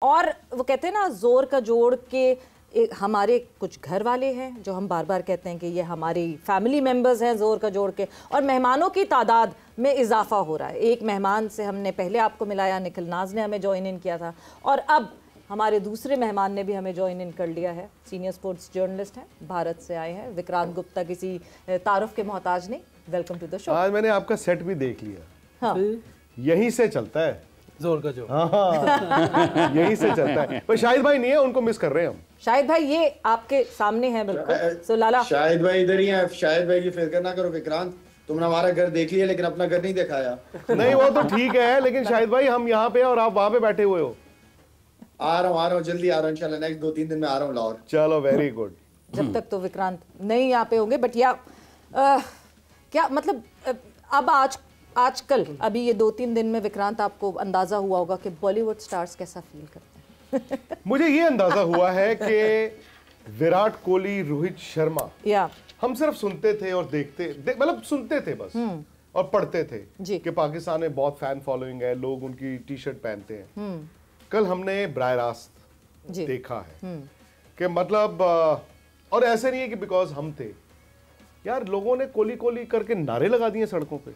और वो कहते हैं ना, जोर का जोड़ के हमारे कुछ घर वाले हैं जो हम बार बार कहते हैं कि ये हमारी फैमिली मेंबर्स हैं जोर का जोड़ के, और मेहमानों की तादाद में इजाफा हो रहा है। एक मेहमान से हमने पहले आपको मिलाया, निखिल नाज ने हमें ज्वाइन इन किया था, और अब हमारे दूसरे मेहमान ने भी हमें ज्वाइन इन कर लिया है। सीनियर स्पोर्ट्स जर्नलिस्ट हैं, भारत से आए हैं विक्रांत गुप्ता, किसी तारुफ के मोहताज नहीं। Welcome to the show. आज मैंने आपका सेट भी देख लिया। हाँ, यहीं से चलता है जोर का जोर। हाँ यहीं से चलता है। पर शाहिद भाई नहीं है, उनको मिस कर रहे हैं हम। शाहिद भाई ये आपके सामने है बिल्कुल। सो लाला, शाहिद भाई इधर ही हैं। शाहिद भाई की फिक्र ना करो विक्रांत, तुमने हमारा घर देख लिया लेकिन अपना घर नहीं दिखाया। नहीं वो तो ठीक है, लेकिन शाहिद भाई हम यहाँ पे और आप वहां पे बैठे हुए हो। आ रहा हूँ जल्दी आ रहा हूँ, इंशाल्लाह नेक्स्ट 2-3 दिन में आ रहा हूँ लाहौर। चलो वेरी गुड। जब तक तो विक्रांत नहीं यहाँ पे होंगे, बट या क्या मतलब अब आजकल अभी ये 2-3 दिन में विक्रांत आपको अंदाजा हुआ होगा कि बॉलीवुड स्टार्स कैसा फील करते हैं। मुझे ये अंदाजा हुआ है कि विराट कोहली, रोहित शर्मा, या हम सिर्फ सुनते थे और मतलब सुनते थे बस और पढ़ते थे कि पाकिस्तान में बहुत फैन फॉलोइंग है, लोग उनकी टी शर्ट पहनते हैं। कल हमने बराह रास्त देखा है कि मतलब, और ऐसे नहीं है कि बिकॉज हम थे यार, लोगों ने कोहली कोहली करके नारे लगा दिए सड़कों पे।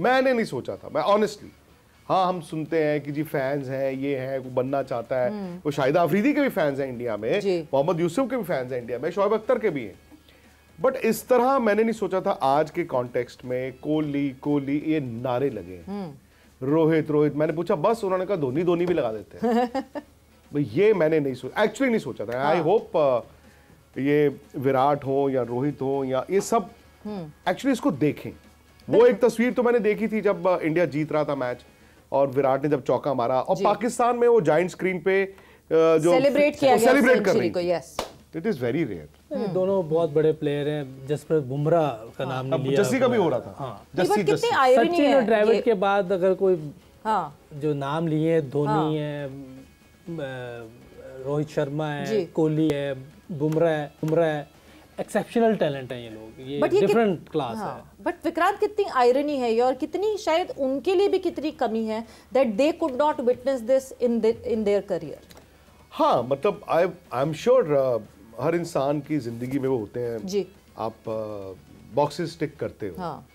मैंने नहीं सोचा था, मैं ऑनेस्टली। हाँ हम सुनते हैं कि जी फैंस हैं, ये है, वो बनना चाहता है, वो शाहिदा अफरीदी के भी फैंस हैं इंडिया में, मोहम्मद यूसुफ के भी फैंस हैं इंडिया में, शोएब अख्तर के भी हैं, बट इस तरह मैंने नहीं सोचा था आज के कॉन्टेक्स्ट में कोहली कोहली ये नारे लगे। रोहित रोहित, मैंने पूछा बस, उन्होंने कहा धोनी धोनी भी लगा देते हैं। भाई ये मैंने नहीं सोचा, एक्चुअली नहीं सोचा था। आई होप ये विराट हो या रोहित हो या ये सब एक्चुअली इसको देखें। वो एक तस्वीर तो मैंने देखी थी जब इंडिया जीत रहा था मैच और विराट ने जब चौका मारा और पाकिस्तान में वो जाइंट स्क्रीन पे जो सेलिब्रेट किया गया, सेलिब्रेट कर रही को, yes. It is very rare. दोनों बहुत बड़े प्लेयर हैं। जसप्रीत बुमराह का नाम नहीं लिया, जस्सी का भी हो रहा था। हाँ। जस्सी सचिन और ड्राविड के बाद अगर कोई जो नाम लिए, धोनी है, रोहित शर्मा है, कोहली है, बुमराह है, एक्सेप्शनल टैलेंट है ये लोग, ये डिफरेंट क्लास है। बट विक्रांत कितनी आयरनी है ये, और कितनी शायद उनके लिए भी कितनी कमी है that they could not witness this in their career. हाँ मतलब आई एम श्योर हर इंसान की जिंदगी में वो होते हैं जी, आप बॉक्सेस टिक करते हो। हाँ,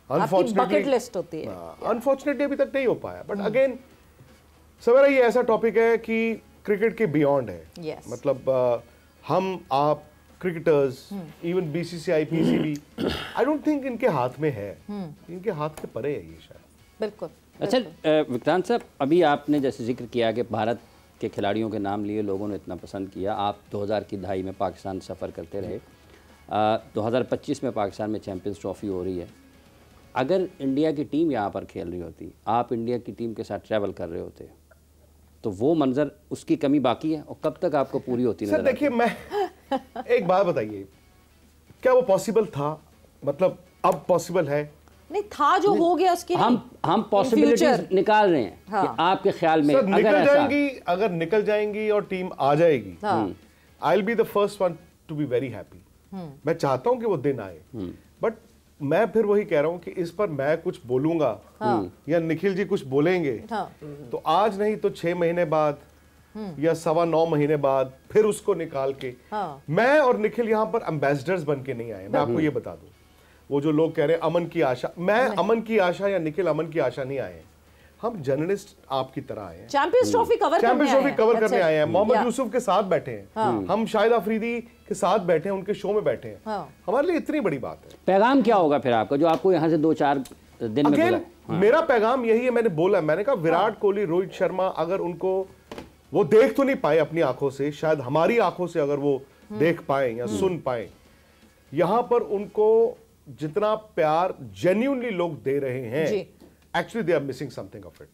अनफॉर्चुनेटली बकेट लिस्ट होती है। अनफॉर्चुनेटली अभी तक नहीं हो पाया, बट अगेन सवेरा ये ऐसा टॉपिक है कि क्रिकेट के बियॉन्ड है। मतलब हम आप cricketers, even BCCI, PCB, I don't think इनके हाथ में है, इनके हाथ के परे है ये शायद। बिल्कुल। अच्छा विक्रांत साहब, अभी आपने जैसे जिक्र किया कि भारत के खिलाड़ियों के नाम लिए लोगों ने इतना पसंद किया, आप 2000 की दहाई में पाकिस्तान सफ़र करते रहे, 2025 में पाकिस्तान में चैंपियंस ट्रॉफी हो रही है। अगर इंडिया की टीम यहाँ पर खेल रही होती, आप इंडिया की टीम के साथ ट्रैवल कर रहे होते, तो वो मंजर, उसकी कमी बाकी है और कब तक आपको पूरी होती सर देखिए, मैं एक बात बताइए, क्या वो पॉसिबल था? मतलब अब पॉसिबल है? नहीं था, जो हो गया उसकी हम पॉसिबिलिटीज निकाल रहे हैं। कि आपके ख्याल में सर अगर निकल जाएंगी और टीम आ जाएगी, I will be the first one to be very happy. मैं चाहता हूं कि वो दिन आए, बट मैं फिर वही कह रहा हूं कि इस पर मैं कुछ बोलूंगा या निखिल जी कुछ बोलेंगे, तो आज नहीं तो 6 महीने बाद या 9.25 महीने बाद फिर उसको निकाल के मैं और निखिल यहाँ पर एम्बेसडर्स बन के नहीं आए। मैं आपको ये बता दूं, वो जो लोग कह रहे हैं अमन की आशा, मैं अमन की आशा या निखिल अमन की आशा नहीं आए। हम जर्नलिस्ट आपकी तरह आए हैं, चैंपियंस ट्रॉफी कवर करने आए हैं, मोहम्मद यूसुफ के साथ बैठे हैं, हम शाहिदा अफरीदी के साथ बैठे हैं, उनके शो में बैठे हैं। हमारे लिए इतनी बड़ी बात है। पैगाम क्या होगा फिर आपका, जो आपको यहाँ से 2-4 दिन में बोला? मेरा पैगाम यही है, मैंने बोला, मैंने कहा विराट कोहली, रोहित शर्मा, अगर उनको वो देख तो नहीं पाए अपनी आंखों से, शायद हमारी आंखों से अगर वो देख पाए या सुन पाए, यहां पर उनको जितना प्यार जेन्युइनली लोग दे रहे हैं, actually they are missing something of it.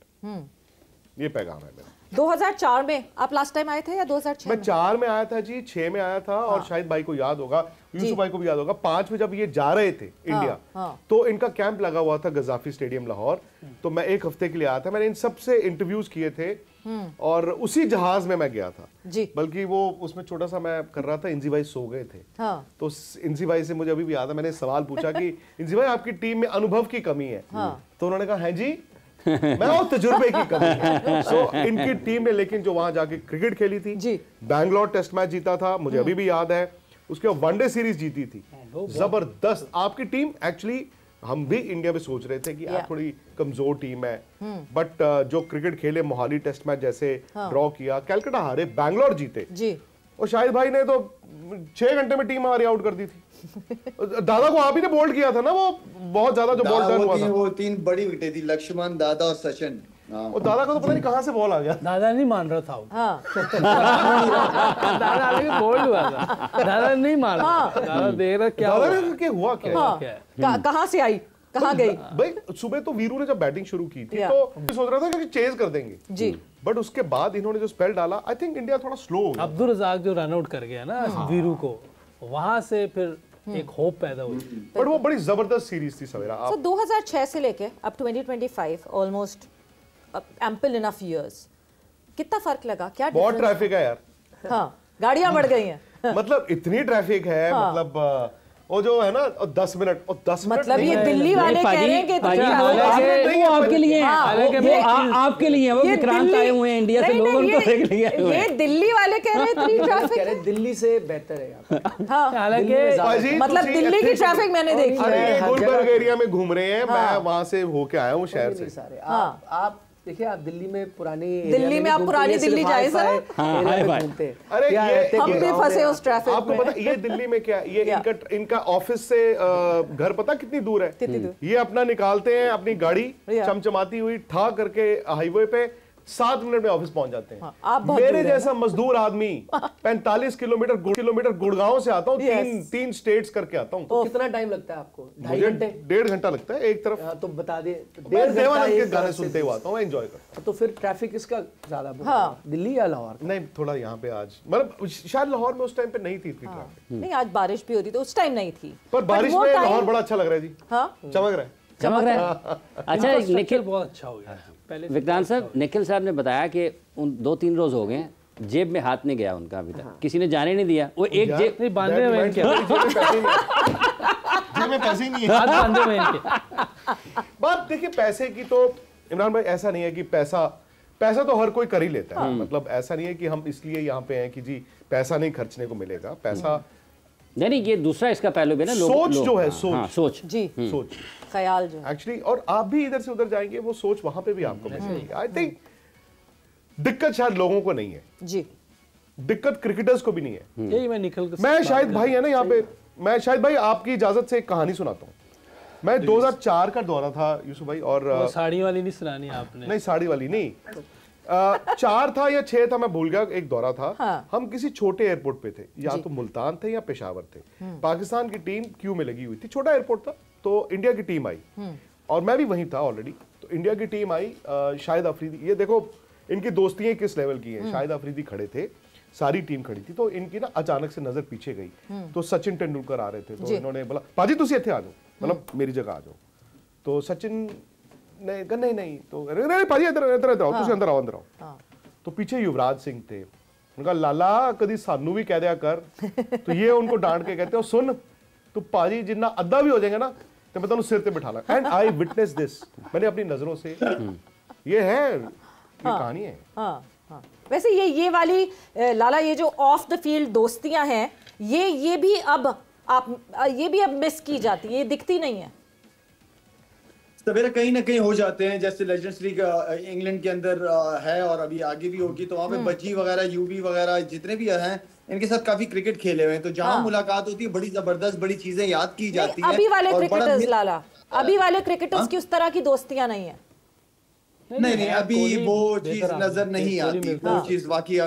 ये पैगाम है मेरा। 2004 में आप लास्ट टाइम आए थे या 2006? मैं 4 में आया था जी, 6 में आया था, और शायद भाई को याद होगा, यूसुफ भाई को भी याद होगा, 5 में जब ये जा रहे थे इंडिया, तो इनका कैंप लगा हुआ था गजाफी स्टेडियम लाहौर, तो मैं 1 हफ्ते के लिए आया था। मैंने इन सबसे इंटरव्यूज किए थे और उसी जहाज में मैं गया था जी। बल्कि वो उसमें छोटा सा मैं कर रहा था, इंजी भाई सो गए थे। तो इंजी भाई से मुझे अभी भी याद है, मैंने सवाल पूछा कि इंजी भाई आपकी टीम में अनुभव की कमी है, तो उन्होंने कहा है जी, मैं और तजुर्बे की कमी है। सो इनकी टीम ने लेकिन जो वहां जाके क्रिकेट खेली थी जी, बैंगलोर टेस्ट मैच जीता था, मुझे अभी भी याद है, उसके बाद वनडे सीरीज जीती थी, जबरदस्त। आपकी टीम एक्चुअली, हम भी इंडिया में सोच रहे थे कि यार थोड़ी कमजोर टीम है, बट जो क्रिकेट खेले, मोहाली टेस्ट मैच जैसे ड्रॉ किया, कैलकाटा हारे, बैंगलोर जीते जी, और शाहिद भाई ने तो 6 घंटे में टीम हमारी आउट कर दी थी। दादा को आप ही ने बोल्ड किया था ना, वो बहुत ज्यादा जो बॉल टर्न हुआ था, वो 3 बड़ी विकेटें थी, लक्ष्मण, दादा और सचिन। और दादा को तो पता नहीं कहां से बॉल आ गया, दादा नहीं मान रहा था दादा आगे बोल्ड हुआ था, दादा नहीं मान रहा, दादा देख रहा क्या हुआ, क्या कहां से आई, कहाँ गई भाई। सुबह तो वीरू ने जब बैटिंग शुरू की थी तो सोच रहा था कि चेज कर देंगे जी, बट उसके बाद इन्होंने जो स्पेल डाला, आई थिंक इंडिया थोड़ा स्लो हो गया। अब्दुल रज़ाक जो रन आउट कर गया ना वीरू को, वहां से फिर एक होप पैदा हुई, बट वो बड़ी जबरदस्त सीरीज थी सवेरा। सो 2006 से लेके अब 2025 ऑलमोस्ट एम्पल इनफ इयर्स, कितना फर्क लगा, क्या बहुत ट्रैफिक है यार, हाँ गाड़ियां बढ़ गई हैं मतलब इतनी ट्रैफिक है, मतलब वो जो है ना 10 मिनट, और 10 मिनट मतलब ये दिल्ली वाले कह रहे हैं कि वो आपके लिए है, आपके लिए है, वो विक्रांत आए हुए हैं इंडिया से, लोगों को देख लिया है। ये दिल्ली वाले कह रहे हैं इतनी ट्रैफिक, कह रहे हैं दिल्ली से बेहतर है यहाँ पे। हालांकि मतलब दिल्ली की ट्रैफिक मैंने देखी है, गुलबर्ग एरिया में घूम रहे हैं, मैं वहां से होके आया हूँ शहर से। आप देखिए, आप दिल्ली में पुरानी दिल्ली में आप पुरानी दिल्ली जाए सर, अरे ये हम भी फंसे उस ट्रैफिक में। आपको पता ये दिल्ली में क्या, ये इनका ऑफिस से घर पता कितनी दूर है, ये अपना निकालते हैं अपनी गाड़ी चमचमाती हुई ठा करके हाईवे पे, 7 मिनट में ऑफिस पहुंच जाते हैं। मेरे जैसा मजदूर आदमी 45 किलोमीटर गुड़गांव से आता हूँ, 3 स्टेट्स करके आता हूँ। तो कितना टाइम लगता है आपको? 2.5 घंटे? 1.5 घंटा लगता है एक तरफ। तो बता दे, देवानंद के गाने सुनते हुए आता हूँ, एंजॉय करता। तो फिर ट्रैफिक किसका ज्यादा, दिल्ली या लाहौर? नहीं, थोड़ा यहाँ पे आज, मतलब शायद लाहौर में उस टाइम पे नहीं थी इतनी ट्रैफिक। नहीं, आज बारिश भी होती तो उस टाइम नहीं थी, पर बारिश में लाहौर बड़ा अच्छा लग रहा है जी, चमक रहा है। अच्छा निखिल, बहुत अच्छा हो गया। विक्रांत साहब, निखिल साहब ने बताया कि उन 2-3 रोज हो गए जेब में हाथ नहीं गया उनका अभी तक, किसी ने जाने नहीं दिया, वो एक जेब नहीं बांधे हुए हैं, जेब में पैसे ही नहीं है, हाथ बांधे हुए हैं। बात देखिए पैसे की, तो इमरान भाई ऐसा नहीं है कि पैसा तो हर कोई कर ही लेता है, मतलब ऐसा नहीं है कि हम इसलिए यहाँ पे हैं कि जी पैसा नहीं खर्चने को मिलेगा, पैसा नहीं, ये दूसरा इसका पहलू भी ना, सोच जो है, सोच जी, सोच ख्याल जो एक्चुअली, और आप भी इधर से उधर जाएंगे वो सोच वहां पे भी आपको मिलेगी। आई थिंक दिक्कत शायद लोगों को नहीं है जी, दिक्कत क्रिकेटर्स को भी नहीं है। यही मैं शायद भाई है ना यहाँ पे, मैं शायद भाई आपकी इजाजत से एक कहानी सुनाता हूँ। मैं 2004 का दौरा था यूसुफ भाई, और साड़ी वाली नहीं सुनानी आपने? नहीं, साड़ी वाली नहीं, 4 था या 6 था, मैं भूल गया, एक दौरा था। हम किसी छोटे एयरपोर्ट पे थे, या तो मुल्तान थे या पेशावर थे, पाकिस्तान की टीम क्यू में लगी हुई थी, छोटा एयरपोर्ट था, तो इंडिया की टीम आई और मैं भी वहीं था ऑलरेडी। तो इंडिया की टीम आई, शाहिद अफरीदी, ये देखो इनकी दोस्तियां किस लेवल की हैं। शाहिद अफरीदी खड़े थे, सारी टीम खड़ी थी, तो इनकी ना अचानक से नजर पीछे गई, तो सचिन तेंदुलकर आ रहे थे, तो इन्होंने बोला पाजी तुसी इत्थे आ जाओ, मतलब मेरी जगह आ जाओ। तो सचिन ने कहा नहीं, तो नहीं पाजी इधर आओ, तुसी अंदर आओ। तो पीछे युवराज सिंह थे, उनका लाला कदी सानू भी कह दिया कर, तो ये उनको डांट के कहते हो सुन तो पाजी जिन्ना अद्धा भी हो जाएगा ना तो मैं तुम सिर पे बिठा ला। एंड आई विटनेस दिस, मैंने अपनी नजरों से, ये है, ये कहानी है। वैसे ये वाली लाला, ये जो ऑफ द फील्ड दोस्तियां हैं, ये भी अब मिस की जाती है, ये दिखती नहीं है। सवेरा कहीं ना कहीं हो जाते हैं, जैसे लेजेंड्स लीग इंग्लैंड के अंदर है और अभी आगे भी होगी, तो वहाँ पे बज्जी वगैरह, यूवी वगैरह जितने भी हैं, इनके साथ काफी क्रिकेट खेले हुए हैं, तो जहाँ मुलाकात होती है बड़ी जबरदस्त, बड़ी चीजें याद की जाती हैं। अभी वाले क्रिकेटर्स लाला, अभी वाले क्रिकेटर्स की उस तरह की दोस्तियां नहीं है। नहीं, अभी वो चीज नजर नहीं आती, वो चीज वाकई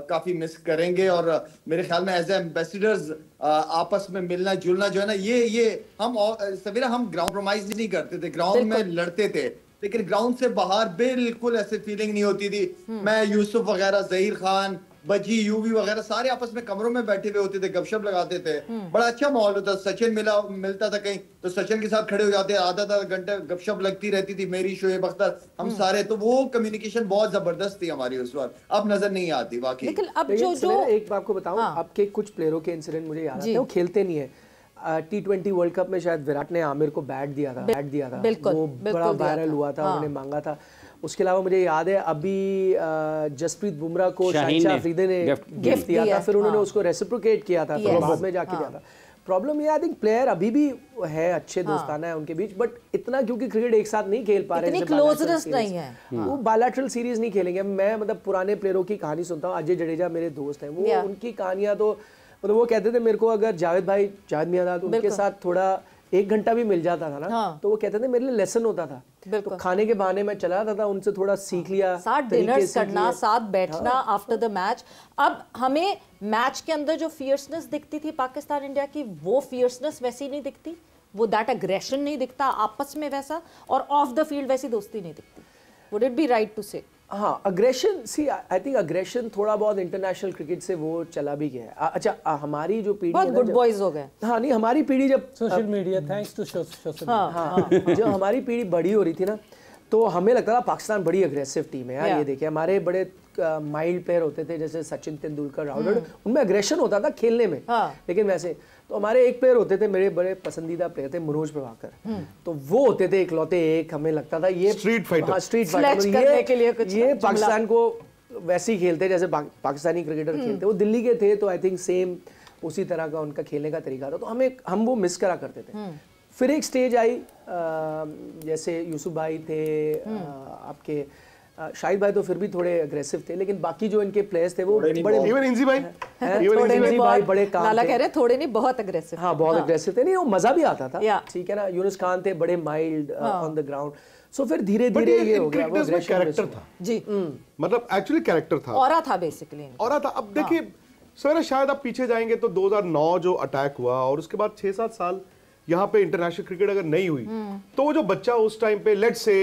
काफी मिस करेंगे, और मेरे ख्याल में एज एम्बेसडर्स आपस में मिलना जुलना जो है ना, ये हम सवेरा हम ग्राउंड कॉम्प्रोमाइज नहीं करते थे, ग्राउंड में लड़ते थे, लेकिन ग्राउंड से बाहर बिल्कुल ऐसे फीलिंग नहीं होती थी। मैं यूसुफ वगैरह, जहीर खान, बजी, यूवी वगैरह सारे आपस में कमरों में बैठे हुए होते थे, गपशप लगाते थे, बड़ा अच्छा माहौल होता। सचिन मिलता था कहीं तो सचिन के साथ खड़े हो जाते, आधा घंटे गपशप लगती रहती थी, मेरी, शोएब अख्तर, हम सारे, तो वो कम्युनिकेशन बहुत जबरदस्त थी हमारी उस वक्त, अब नजर नहीं आती वाकई। लेकिन अब जो एक बात आपको बताऊं, आपके कुछ प्लेयरों के इंसिडेंट मुझे याद आते हैं, वो खेलते नहीं है। T20 वर्ल्ड कप में शायद विराट ने आमिर को बैट दिया था, बिल्कुल, वो बड़ा वायरल हुआ था, उन्होंने मांगा था। उसके अलावा मुझे याद है अभी जसप्रीत बुमराह को शाहिद अफरीदी ने गिफ्ट दिया था, फिर उन्होंने उसको रेसिप्रोकेट किया था, फिर बाद में जाके दिया था। प्रॉब्लम ये आई थिंक प्लेयर अभी भी है, अच्छे दोस्ताना है उनके बीच, बट इतना क्योंकि क्रिकेट एक साथ नहीं खेल पा रहे, इतनी क्लोजनेस नहीं है, वो बायलैटरल सीरीज नहीं खेलेंगे। मैं मतलब पुराने प्लेयरों की कहानी सुनता हूँ, अजय जडेजा मेरे दोस्त हैं, वो उनकी कहानियां तो मतलब वो कहते थे मेरे को अगर जावेद मियां तो उनके साथ थोड़ा 1 घंटा भी मिल जाता था ना, तो वो कहते थे मेरे लिए लेसन होता था। तो खाने के बहाने मैं चला जाता था, उनसे थोड़ा सीख लिया, साथ डिनर्स करना, साथ बैठना आफ्टर द मैच। अब हमें मैच के अंदर जो फियर्सनेस दिखती थी पाकिस्तान इंडिया की, वो फियर्सनेस वैसी नहीं दिखती, वो दैट अग्रेशन नहीं दिखता आपस में वैसा, और ऑफ द फील्ड वैसी दोस्ती नहीं दिखती। Would it be right to say? हाँ, aggression, see I think aggression थोड़ा बहुत इंटरनेशनल क्रिकेट से वो चला भी गया है। अच्छा, हमारी जो पीढ़ी बहुत गुड बॉयज हो गए। हाँ, नहीं, हमारी पीढ़ी जब social media, thanks to social, जब हमारी पीढ़ी बड़ी हो रही थी ना, तो हमें लगता था पाकिस्तान बड़ी अग्रेसिव टीम है यार। ये देखिए हमारे बड़े माइल्ड प्लेयर होते थे जैसे सचिन तेंदुलकर, राहुल, उनमें अग्रेशन होता था खेलने में, लेकिन वैसे तो हमारे एक प्लेयर होते थे, मेरे बड़े पसंदीदा प्लेयर थे, मनोज प्रभाकर, तो वो होते थे इकलौते एक, हमें लगता था ये स्ट्रीट फाइटर, हाँ, स्ट्रीट फाइटर, ये पाकिस्तान को वैसे ही खेलते जैसे पाकिस्तानी क्रिकेटर खेलते। वो दिल्ली के थे, तो आई थिंक सेम उसी तरह का उनका खेलने का तरीका था, तो हम वो मिस करा करते थे। फिर एक स्टेज आई, जैसे यूसुफ भाई थे, आपके शाहिद भाई तो फिर भी थोड़े अग्रेसिव थे, लेकिन बाकी जो इनके प्लेयर्स थे वो बड़े, इवन इंजी भाई, भाई बड़े काम, लाला कह रहे थोड़े नहीं, बहुत अग्रेसिव। हाँ, बहुत अग्रेसिव थे, नहीं वो मजा भी आता था, ठीक है ना। यूनुस खान थे बड़े माइल्ड ऑन द ग्राउंड। सो फिर धीरे धीरे ये हो गया, वो कैरेक्टर था जी, मतलब एक्चुअली कैरेक्टर था, ऑरा था बेसिकली, ऑरा था। अब देखिए सवेरे शायद आप पीछे जाएंगे तो 2009 जो अटैक हुआ, और उसके बाद 6-7 साल यहाँ पे इंटरनेशनल क्रिकेट अगर नहीं हुई, तो वो जो बच्चा उस टाइम पे लेट्स से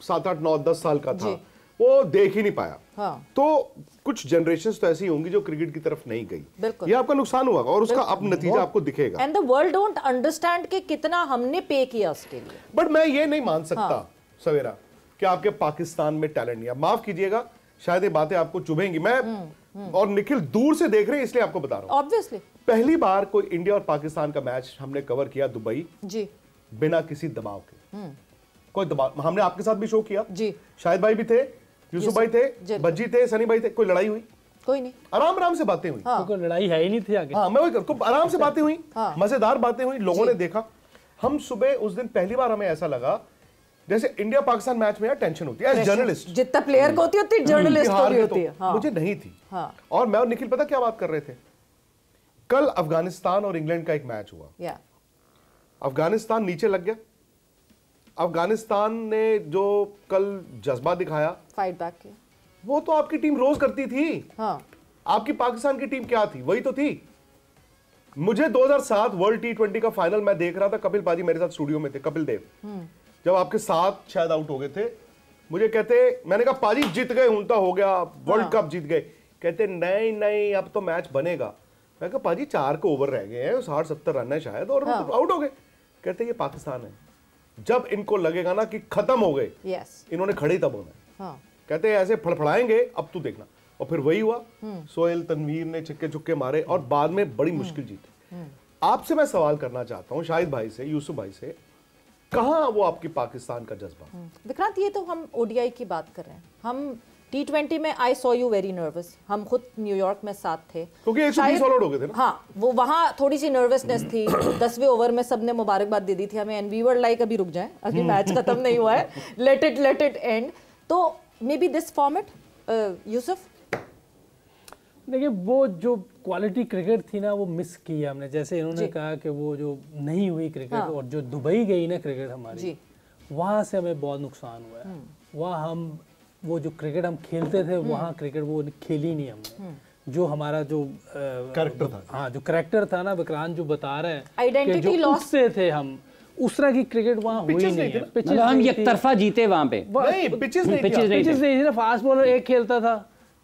7-8-9-10 साल का था, वो देख ही नहीं पाया। तो कुछ जनरेशंस तो ऐसी होंगी जो क्रिकेट की तरफ नहीं गई, ये आपका नुकसान हुआ, और उसका अब नतीजा आपको दिखेगा। And the world don't understand कि कितना हमने पे किया उसके लिए। बट मैं ये नहीं मान सकता सवेरा कि आपके पाकिस्तान में टैलेंट नहीं है। माफ कीजिएगा, शायद ये बातें आपको चुभेंगी, मैं और निखिल दूर से देख रहे हैं इसलिए आपको बता रहा हूं। ऑब्वियसली पहली बार कोई इंडिया और पाकिस्तान का मैच हमने कवर किया दुबई जी, बिना किसी दबाव के। कोई दबाव, हमने आपके साथ भी शो किया जी, शाहिद भाई भी थे, यूसुफ भाई थे, बज्जी थे, सनी भाई थे। कोई लड़ाई हुई? कोई नहीं, आराम से बातें हुई। कोई लड़ाई है ही नहीं थी आगे। हाँ, मैं वही आराम से बातें हुई, मजेदार बातें हुई, लोगों ने देखा। हम सुबह उस दिन पहली बार हमें ऐसा लगा जैसे इंडिया पाकिस्तान मैच में यार टेंशन होती है जर्नलिस्ट, जितना प्लेयर को होती है उतनी जर्नलिस्ट को भी होती है। मुझे नहीं थी। और मैं और निखिल पता क्या बात कर रहे थे, कल अफगानिस्तान और इंग्लैंड का एक मैच हुआ, अफगानिस्तान नीचे लग गया। अफगानिस्तान ने जो कल जज्बा दिखाया, फाइट बैक किया, वो तो आपकी टीम रोज करती थी। आपकी पाकिस्तान की टीम क्या थी? वही तो थी। मुझे 2007 वर्ल्ड T20 का फाइनल मैं देख रहा था, कपिल पाजी मेरे साथ स्टूडियो में थे, कपिल देव, जब आपके साथ शायद आउट हो गए थे। मुझे कहते, मैंने कहा पाजी जीत गए, हूं हो गया, वर्ल्ड कप जीत गए। कहते नहीं अब तो मैच बनेगा। मैं कहा पाजी 4 के ओवर रह गए हैं, 60-70 रन है शायद, और आउट हो गए। कहते ये पाकिस्तान है, जब इनको लगेगा ना कि खत्म हो गए, इन्होंने खड़े ही तब होना है। कहते ऐसे फड़फड़ाएंगे, अब तू देखना। और फिर वही हुआ, सोहेल तनवीर ने छक्के चुक्के मारे और बाद में बड़ी मुश्किल जीते। आपसे मैं सवाल करना चाहता हूं, शाहिद भाई से, यूसुफ भाई से, कहां वो आपकी पाकिस्तान का जज्बा? विक्रांत, ये तो हम ओडीआई की बात कर रहे हैं, हम T20 में I saw you very nervous. हम खुद न्यूयॉर्क में साथ थे, क्योंकि 120 ऑल आउट हो गए थे ना। हाँ, वो वहाँ थोड़ी सी नर्वसनेस थी। 10वें ओवर में सबने मुबारकबाद दे दी थी हमें, एंड वी वर लाइक अभी रुक जाएं, अभी मैच खत्म नहीं हुआ है, लेट इट एंड। तो maybe this format, Yusuf देखिए वो जो क्वालिटी क्रिकेट थी ना वो मिस की है हमने। जैसे इन्होंने कहा कि वो जो नहीं हुई क्रिकेट, और जो दुबई गई ना क्रिकेट हमारी, वहाँ से हमें बहुत नुकसान हुआ है। वहाँ हम वो जो क्रिकेट हम खेलते थे, वहाँ क्रिकेट वो खेली नहीं हमने। जो हमारा जो कैरेक्टर था, हाँ जो कैरेक्टर था ना, विक्रांत जो बता रहे हैं, आइडेंटिटी लॉस से थे हम, उस तरह की क्रिकेट वहाँ हुई नहीं है। मतलब हम एक तरफा जीते वहाँ पे, पिचेस नहीं थे। फास्ट बॉलर एक खेलता था,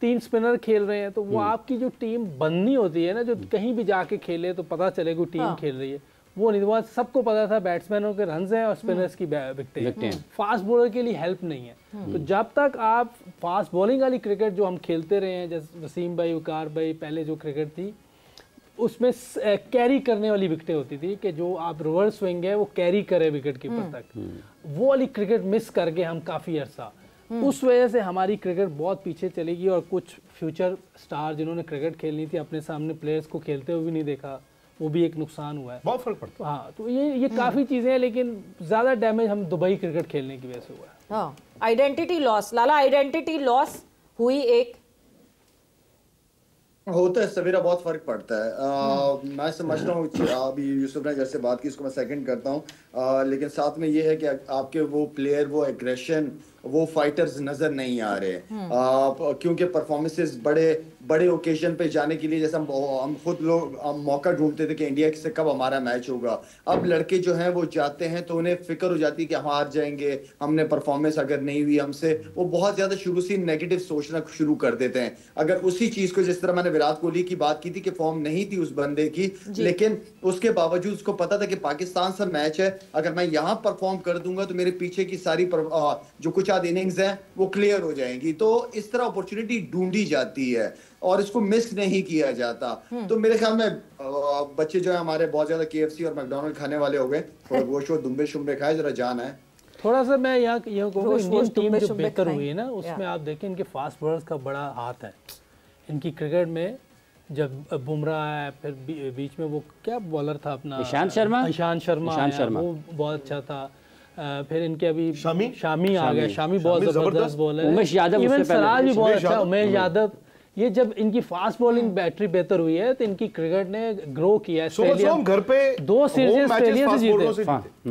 3 स्पिनर खेल रहे हैं, तो वो आपकी जो टीम बननी होती है ना, जो कहीं भी जाके खेले तो पता चले कि टीम खेल रही है, वो नहीं। तो सबको पता था बैट्समैनों के रन हैं और स्पिनर्स की विकेटें हैं, फास्ट बॉलर के लिए हेल्प नहीं है। तो जब तक आप फास्ट बॉलिंग वाली क्रिकेट जो हम खेलते रहे हैं, जैसे वसीम भाई, वकार भाई, पहले जो क्रिकेट थी, उसमें कैरी करने वाली विकेटें होती थी कि जो आप रिवर्स स्विंग है वो कैरी करे विकेट कीपर तक, वो वाली क्रिकेट मिस करके हम काफ़ी अर्सा, उस वजह से हमारी क्रिकेट बहुत पीछे चलेगी और कुछ फ्यूचर स्टार जिन्होंने क्रिकेट खेलनी थी अपने सामने प्लेयर्स को खेलते हुए भी नहीं देखा, वो भी एक नुकसान हुआ है, बहुत फर्क पड़ता है। हाँ, तो ये काफ़ी चीज़ें हैं, लेकिन ज़्यादा डैमेज हम दुबई क्रिकेट खेलने की वजह से हुआ है। हाँ, आइडेंटिटी लॉस, लाला आइडेंटिटी लॉस हुई एक होता है सवेरा, बहुत फर्क पड़ता है। मैं समझता हूँ अभी यूसुफ ने जैसे बात की, इसको मैं सेकंड करता हूँ, लेकिन साथ में ये है कि आपके वो प्लेयर, वो एग्रेशन, वो फाइटर्स नजर नहीं आ रहे, क्योंकि परफॉर्मेंसेस बड़े ओकेजन पे जाने के लिए, जैसे हम खुद लोग मौका ढूंढते थे कि इंडिया से कब हमारा मैच होगा, अब लड़के जो हैं वो जाते हैं तो उन्हें फिक्र हो जाती है कि हम हार जाएंगे, हमने परफॉर्मेंस अगर नहीं हुई हमसे, वो बहुत ज्यादा शुरू से नेगेटिव सोचना शुरू कर देते हैं। अगर उसी चीज को, जिस तरह मैंने विराट कोहली की बात की थी कि फॉर्म नहीं थी उस बंदे की, लेकिन उसके बावजूद उसको पता था कि पाकिस्तान से मैच है, अगर मैं यहाँ परफॉर्म कर दूंगा तो मेरे पीछे की सारी जो कुछ इनिंग्स हैं वो क्लियर हो जाएंगी, तो इस तरह अपॉर्चुनिटी ढूंढी जाती है और इसको मिस नहीं किया जाता। तो मेरे ख्याल में बच्चे जो है हमारे बहुत ज्यादा KFC और मैकडॉनल्ड खाने वाले हो गए, थोड़ा गोश्त दुम्बे शुम्बे खाए, जरा जान है। थोड़ा सा मैं यहाँ कहूँगा इंडियन टीम जो बेहतर हुई है ना, उसमें आप देखें इनके फास्ट बॉलर्स का बड़ा हाथ है इनकी क्रिकेट में। जब बुमराह है, फिर बीच में वो क्या बॉलर था अपना ईशांत शर्मा, वो बहुत अच्छा था। फिर इनके अभी शामी आ गया, शामी बहुत जबरदस्त बॉलर है। उमेश यादव, इवन सिराज भी बहुत अच्छा, उमेश यादव। ये जब इनकी फास्ट बॉलिंग बैटरी बेहतर हुई है तो इनकी क्रिकेट ने ग्रो किया। ऑस्ट्रेलिया घर पे 2 सीरीज ऑस्ट्रेलिया से जीते,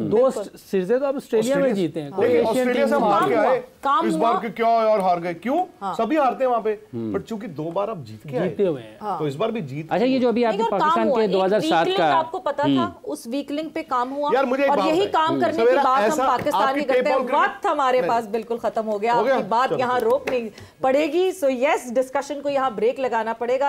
2 सीरीज तो अब ऑस्ट्रेलिया में जीते हैं। कोई ऑस्ट्रेलिया से हार के आए, इस बार के क्या और हार गए, क्यों? सभी हारते हैं वहां पे, बट चूंकि 2 बार अब जीते हुए हैं, तो इस बार भी जीत। अच्छा, ये जो अभी आपके पाकिस्तान के 2007 का आपको पता था, उस वीक लिंक पे काम हुआ यार, मुझे और यही काम करने के बाद हम पाकिस्तान नहीं करते। वक्त हमारे पास बिल्कुल खत्म हो गया, आपकी बात यहाँ रोकनी पड़ेगी। सो यस, डिस्कशन को यहाँ ब्रेक लगाना पड़ेगा।